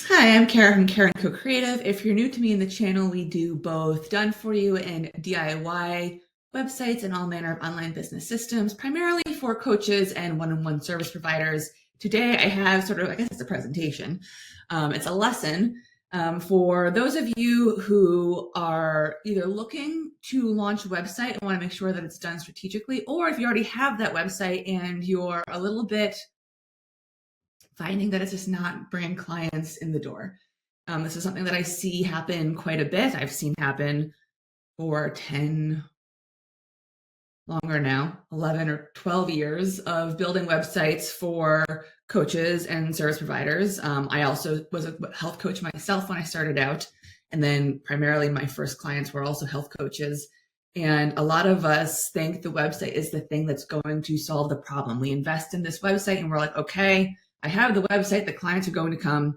Hi, I'm Kara from Kara & Co Creative. If you're new to me in the channel, we do both done for you and DIY websites and all manner of online business systems, primarily for coaches and one-on-one service providers. Today, I have sort of, I guess it's a presentation. It's a lesson for those of you who are either looking to launch a website and want to make sure that it's done strategically, or if you already have that website and you're a little bit finding that it's just not bringing clients in the door. This is something that I see happen quite a bit. I've seen happen for 10, longer now, 11 or 12 years of building websites for coaches and service providers. I also was a health coach myself when I started out. And then primarily my first clients were also health coaches. And a lot of us think the website is the thing that's going to solve the problem. We invest in this website and we're like, okay, I have the website, the clients are going to come.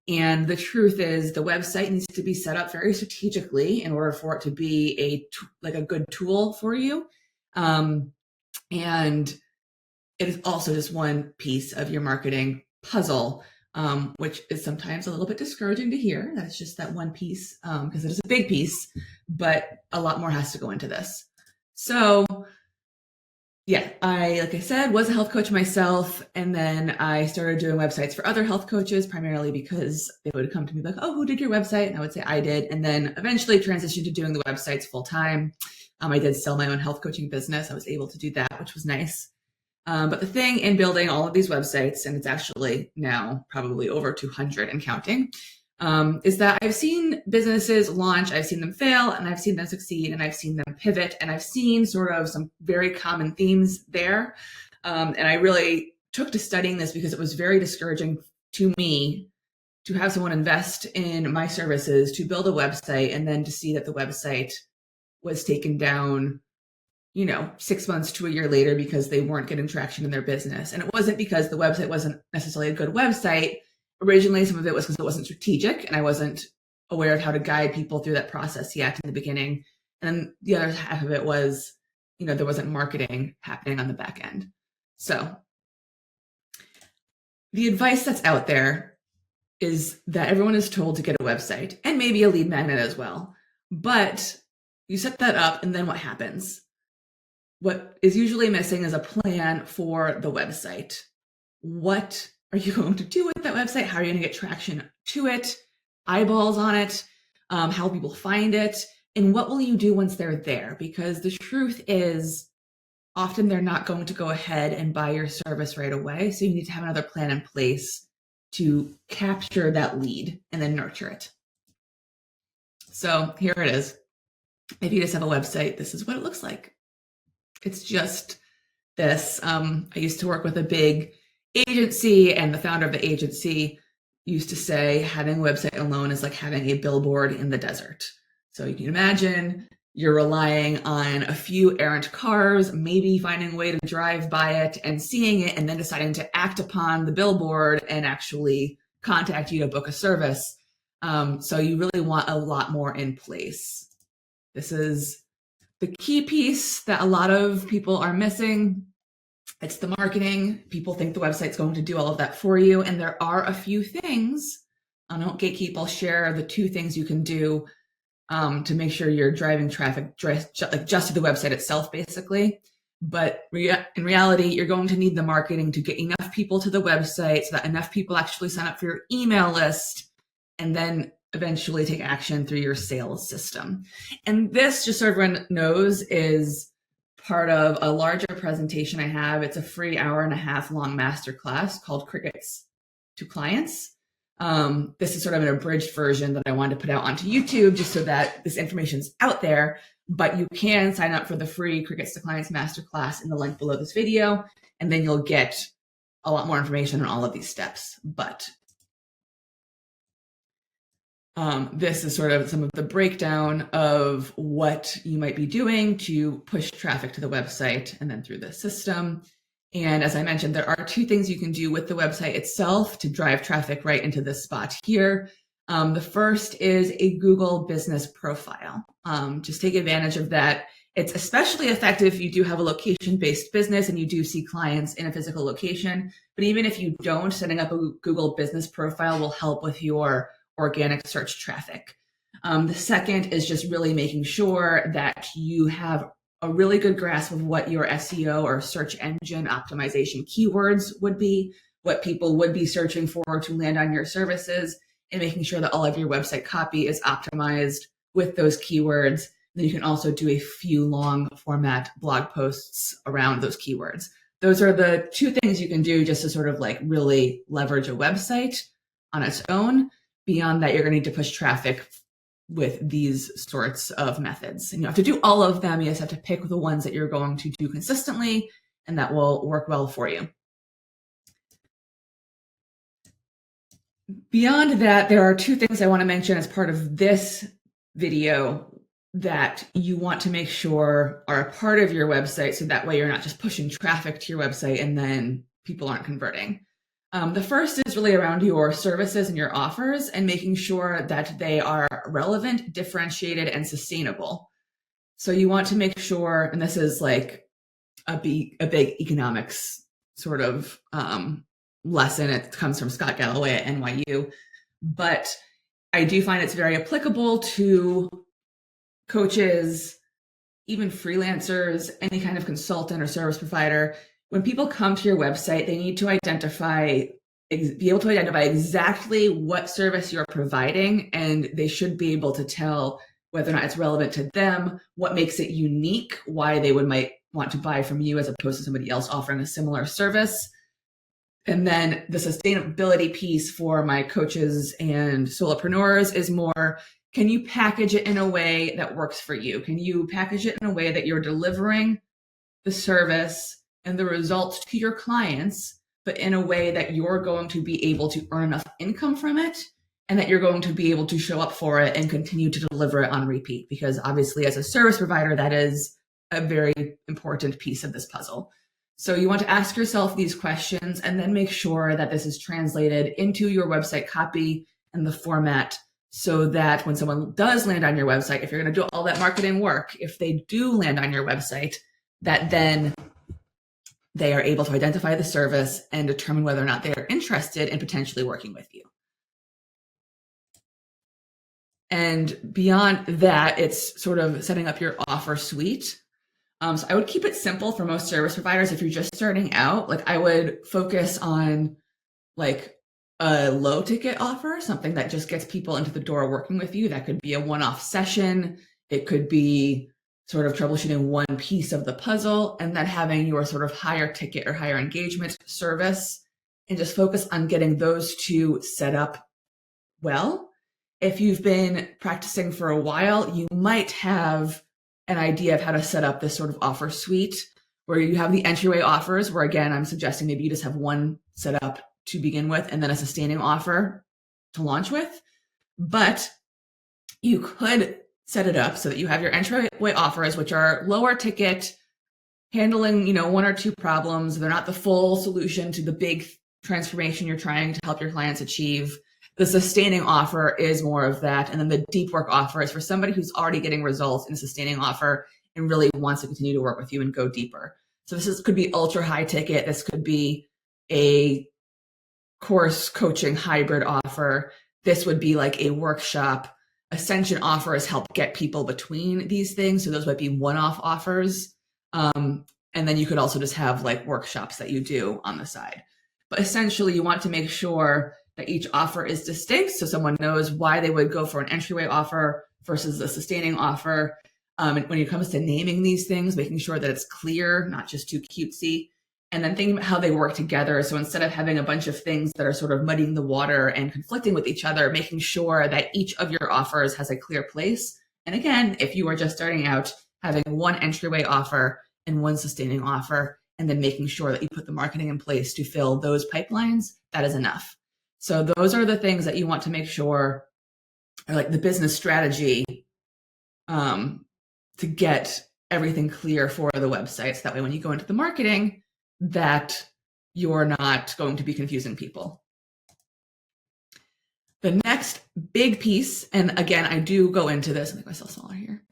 And the truth is the website needs to be set up very strategically in order for it to be a good tool for you. And it is also just one piece of your marketing puzzle, which is sometimes a little bit discouraging to hear. That's just that one piece, because it is a big piece, but a lot more has to go into this. So yeah, like I said, was a health coach myself. And then I started doing websites for other health coaches, primarily because they would come to me like, oh, who did your website? And I would say I did. And then eventually transitioned to doing the websites full time. I did sell my own health coaching business. I was able to do that, which was nice. But the thing in building all of these websites, and it's actually now probably over 200 and counting, is that I've seen businesses launch, I've seen them fail, and I've seen them succeed, and I've seen them pivot, and I've seen sort of some very common themes there. And I really took to studying this because it was very discouraging to me to have someone invest in my services to build a website and then to see that the website was taken down 6 months to a year later because they weren't getting traction in their business. And it wasn't because the website wasn't necessarily a good website. Originally, some of it was because it wasn't strategic and I wasn't aware of how to guide people through that process yet in the beginning. And the other half of it was, there wasn't marketing happening on the back end. So the advice that's out there is that everyone is told to get a website and maybe a lead magnet as well. But you set that up and then what happens? What is usually missing is a plan for the website. What are you going to do with that website? How are you going to get traction to it? Eyeballs on it? How will people find it? And what will you do once they're there? Because the truth is, often they're not going to go ahead and buy your service right away. So you need to have another plan in place to capture that lead and then nurture it. So here it is. If you just have a website, this is what it looks like. It's just this. I used to work with a big agency, and the founder of the agency used to say having a website alone is like having a billboard in the desert. So you can imagine you're relying on a few errant cars, maybe finding a way to drive by it and seeing it, and then deciding to act upon the billboard and actually contact you to book a service. So you really want a lot more in place. This is the key piece that a lot of people are missing. It's the marketing. People think the website's going to do all of that for you. And there are a few things. I don't gatekeep. I'll share the 2 things you can do to make sure you're driving traffic just to the website itself, basically. But in reality, you're going to need the marketing to get enough people to the website so that enough people actually sign up for your email list and then eventually take action through your sales system. And this, just so everyone knows, is part of a larger presentation I have. It's a free 1.5-hour long masterclass called Crickets to Clients. This is sort of an abridged version that I wanted to put out onto YouTube just so that this information's out there, but you can sign up for the free Crickets to Clients masterclass in the link below this video, and then you'll get a lot more information on all of these steps. But this is sort of some of the breakdown of what you might be doing to push traffic to the website and then through the system. And as I mentioned, there are 2 things you can do with the website itself to drive traffic right into this spot here. The first is a Google business profile. Just take advantage of that. It's especially effective if you do have a location-based business and you do see clients in a physical location. But even if you don't, setting up a Google business profile will help with your organic search traffic. The second is just really making sure that you have a really good grasp of what your SEO or search engine optimization keywords would be, what people would be searching for to land on your services, and making sure that all of your website copy is optimized with those keywords. Then you can also do a few long format blog posts around those keywords. Those are the two things you can do just to sort of like really leverage a website on its own. Beyond that, you're going to need to push traffic with these sorts of methods. And you have to do all of them. You just have to pick the ones that you're going to do consistently and that will work well for you. Beyond that, there are two things I want to mention as part of this video that you want to make sure are a part of your website, so that way you're not just pushing traffic to your website and then people aren't converting. The first is really around your services and your offers and making sure that they are relevant, differentiated, and sustainable. So you want to make sure, and this is like a big economics sort of lesson. It comes from Scott Galloway at NYU, but I do find it's very applicable to coaches, even freelancers, any kind of consultant or service provider. When people come to your website, they need to be able to identify exactly what service you're providing, and they should be able to tell whether or not it's relevant to them, what makes it unique, why they might want to buy from you as opposed to somebody else offering a similar service. And then the sustainability piece for my coaches and solopreneurs is more, can you package it in a way that works for you? Can you package it in a way that you're delivering the service and the results to your clients, but in a way that you're going to be able to earn enough income from it and that you're going to be able to show up for it and continue to deliver it on repeat? Because obviously as a service provider, that is a very important piece of this puzzle. So you want to ask yourself these questions and then make sure that this is translated into your website copy and the format, so that when someone does land on your website, if you're going to do all that marketing work, if they do land on your website, that then they are able to identify the service and determine whether or not they are interested in potentially working with you. And beyond that, it's sort of setting up your offer suite. So I would keep it simple for most service providers. If you're just starting out, like I would focus on like a low ticket offer, something that just gets people into the door working with you. That could be a one-off session. It could be sort of troubleshooting one piece of the puzzle, and then having your sort of higher ticket or higher engagement service, and just focus on getting those two set up well. If you've been practicing for a while, you might have an idea of how to set up this sort of offer suite where you have the entryway offers, where again, I'm suggesting maybe you just have one set up to begin with and then a sustaining offer to launch with. But you could set it up so that you have your entryway offers, which are lower ticket, handling, one or two problems. They're not the full solution to the big transformation you're trying to help your clients achieve. The sustaining offer is more of that. And then the deep work offer is for somebody who's already getting results in a sustaining offer and really wants to continue to work with you and go deeper. So could be ultra high ticket. This could be a course coaching hybrid offer. This would be like a workshop. Ascension offers help get people between these things. So those might be one-off offers. And then you could also just have like workshops that you do on the side. But essentially you want to make sure that each offer is distinct, so someone knows why they would go for an entryway offer versus a sustaining offer. And when it comes to naming these things, making sure that it's clear, not just too cutesy, and then thinking about how they work together. So instead of having a bunch of things that are sort of muddying the water and conflicting with each other, making sure that each of your offers has a clear place. And again, if you are just starting out, having one entryway offer and one sustaining offer, and then making sure that you put the marketing in place to fill those pipelines, that is enough. So those are the things that you want to make sure are like the business strategy to get everything clear for the website. So that way when you go into the marketing, that you're not going to be confusing people. The next big piece, and again, I do go into this, I'll make myself smaller here.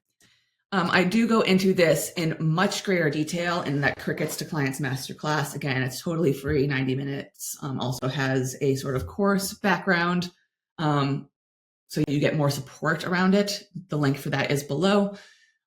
I do go into this in much greater detail in that Crickets to Clients Masterclass. Again, it's totally free, 90 minutes. Also has a sort of course background, so you get more support around it. The link for that is below.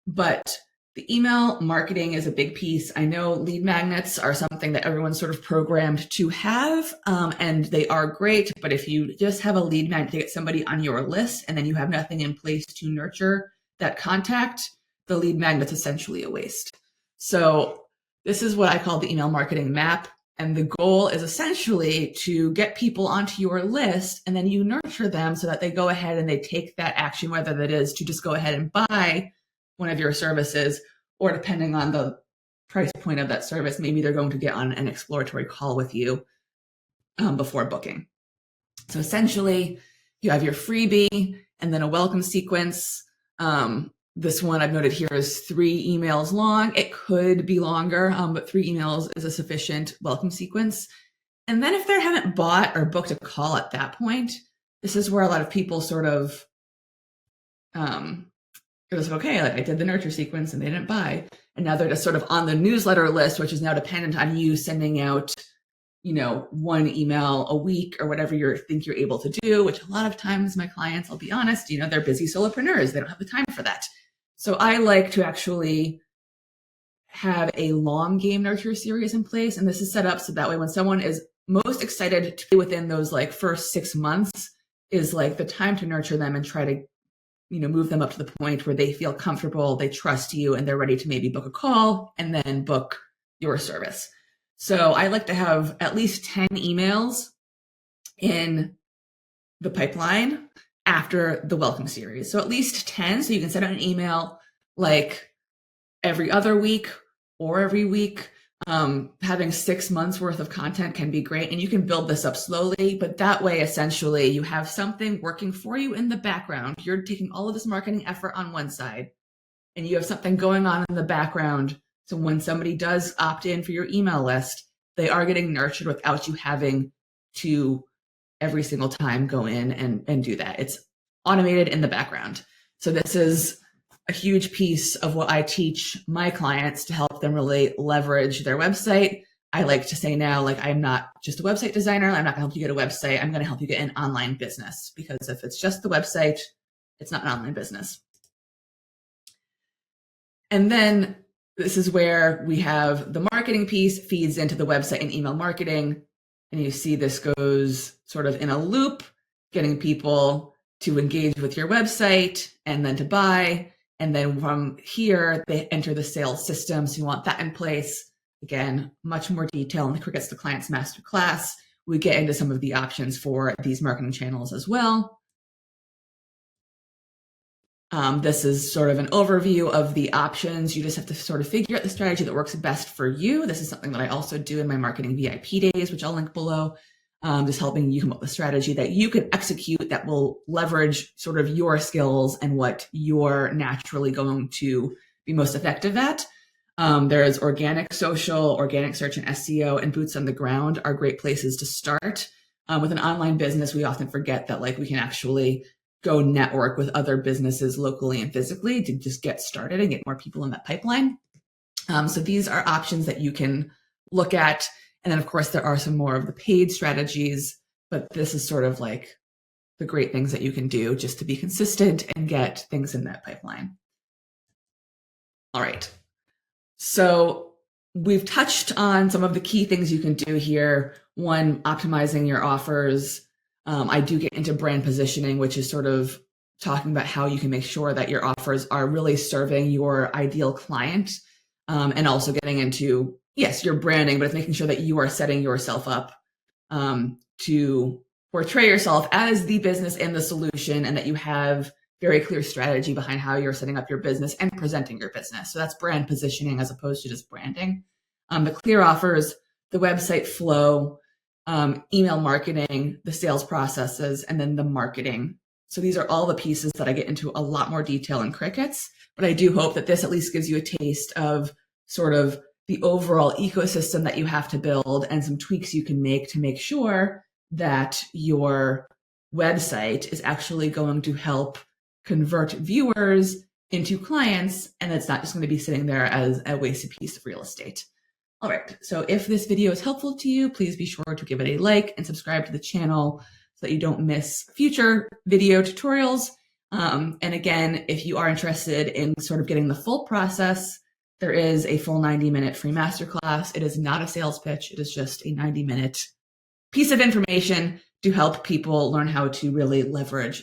But the email marketing is a big piece. I know lead magnets are something that everyone's sort of programmed to have, and they are great. But if you just have a lead magnet to get somebody on your list and then you have nothing in place to nurture that contact, the lead magnet's essentially a waste. So this is what I call the email marketing map. And the goal is essentially to get people onto your list, and then you nurture them so that they go ahead and they take that action, whether that is to just go ahead and buy one of your services, or depending on the price point of that service, maybe they're going to get on an exploratory call with you before booking. So essentially, you have your freebie and then a welcome sequence. This one I've noted here is 3 emails long. It could be longer, but 3 emails is a sufficient welcome sequence. And then if they haven't bought or booked a call at that point, this is where a lot of people sort of, it was okay, like I did the nurture sequence and they didn't buy. And now they're just sort of on the newsletter list, which is now dependent on you sending out, 1 email a week or whatever you think you're able to do, which a lot of times my clients, I'll be honest, they're busy solopreneurs. They don't have the time for that. So I like to actually have a long game nurture series in place. And this is set up so that way when someone is most excited to be within those like first 6 months is like the time to nurture them and try to, move them up to the point where they feel comfortable, they trust you, and they're ready to maybe book a call and then book your service. So I like to have at least 10 emails in the pipeline after the welcome series. So at least 10, so you can send out an email like every other week or every week. Having 6 months worth of content can be great, and you can build this up slowly, but that way essentially you have something working for you in the background. You're taking all of this marketing effort on one side and you have something going on in the background. So when somebody does opt in for your email list, they are getting nurtured without you having to every single time go in and do that. It's automated in the background. So this is a huge piece of what I teach my clients to help them really leverage their website. I like to say now, like, I'm not just a website designer. I'm not going to help you get a website. I'm going to help you get an online business, because if it's just the website, it's not an online business. And then this is where we have the marketing piece feeds into the website and email marketing. And you see this goes sort of in a loop, getting people to engage with your website and then to buy. And then from here, they enter the sales system. So you want that in place. Again, much more detail in the Crickets to Clients Masterclass. We get into some of the options for these marketing channels as well. This is sort of an overview of the options. You just have to sort of figure out the strategy that works best for you. This is something that I also do in my marketing VIP days, which I'll link below. Just helping you come up with a strategy that you can execute that will leverage sort of your skills and what you're naturally going to be most effective at. There's organic social, organic search and SEO, and boots on the ground are great places to start. With an online business, we often forget that like we can actually go network with other businesses locally and physically to just get started and get more people in that pipeline. So these are options that you can look at. And then, of course, there are some more of the paid strategies, but this is sort of like the great things that you can do just to be consistent and get things in that pipeline. All right. So we've touched on some of the key things you can do here. One, optimizing your offers. I do get into brand positioning, which is sort of talking about how you can make sure that your offers are really serving your ideal client, and also getting into, yes, your branding, but it's making sure that you are setting yourself up to portray yourself as the business and the solution, and that you have very clear strategy behind how you're setting up your business and presenting your business. So that's brand positioning as opposed to just branding. The clear offers, the website flow, email marketing, the sales processes, and then the marketing. So these are all the pieces that I get into a lot more detail in Crickets, but I do hope that this at least gives you a taste of sort of the overall ecosystem that you have to build and some tweaks you can make to make sure that your website is actually going to help convert viewers into clients, and it's not just going to be sitting there as a wasted piece of real estate. All right, so if this video is helpful to you, please be sure to give it a like and subscribe to the channel so that you don't miss future video tutorials. And again, if you are interested in sort of getting the full process, there is a full 90-minute free masterclass. It is not a sales pitch. It is just a 90-minute piece of information to help people learn how to really leverage